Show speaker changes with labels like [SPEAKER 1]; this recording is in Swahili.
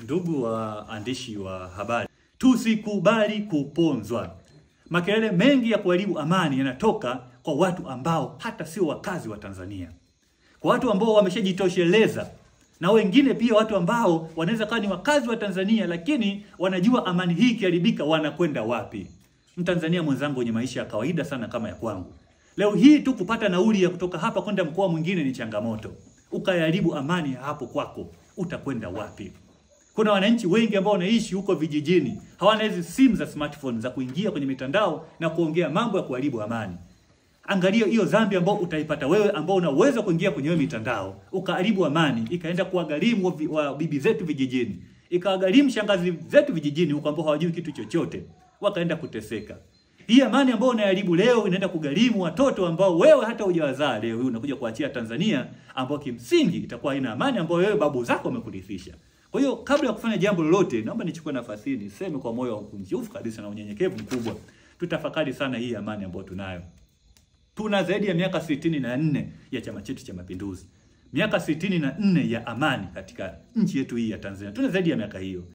[SPEAKER 1] Ndugu waandishi wa habari, tusikubali kuponzwa. Makelele mengi ya kuharibu amani yanatoka kwa watu ambao hata sio wakazi wa Tanzania. Kwa watu ambao wameshajitosheleza, na wengine pia watu ambao wanaweza kuwa ni wakazi wa Tanzania lakini wanajua amani hii ikiharibika wanakwenda wapi. Mtanzania mwenzangu mwenye maisha ya kawaida sana kama ya kwangu, leo hii tu kupata nauli ya kutoka hapa kwenda mkoa mwingine ni changamoto. Ukaharibu amani hapo kwako, utakwenda wapi? Kuna wananchi wengi ambao wanaishi huko vijijini, hawana hizi simu za smartphone za kuingia kwenye mitandao na kuongea mambo ya kuharibu amani. Angalia hiyo dhambi ambao utaipata wewe ambao unaweza kuingia kwenye hiyo mitandao, ukaharibu amani, ikaenda kuwagharimu wa bibi zetu vijijini, ikawagharimu shangazi zetu vijijini huko ambao hawajui kitu chochote, wakaenda kuteseka. Hii amani ambayo unaharibu leo inaenda kugharimu watoto ambao wewe hata hujawazaa leo hii unakuja kuachia Tanzania ambao kimsingi itakuwa ina amani ambayo wewe babu zako wamekurithisha. Kwa hiyo kabla ya kufanya jambo lolote, naomba nichukue nafasi hii niseme kwa moyo wa mkunjufu kabisa na unyenyekevu mkubwa, tutafakari sana hii amani ambayo tunayo. Tuna zaidi ya miaka 64 ya chama chetu cha Mapinduzi. Miaka 64 ya amani katika nchi yetu hii ya Tanzania. Tuna zaidi ya miaka hiyo.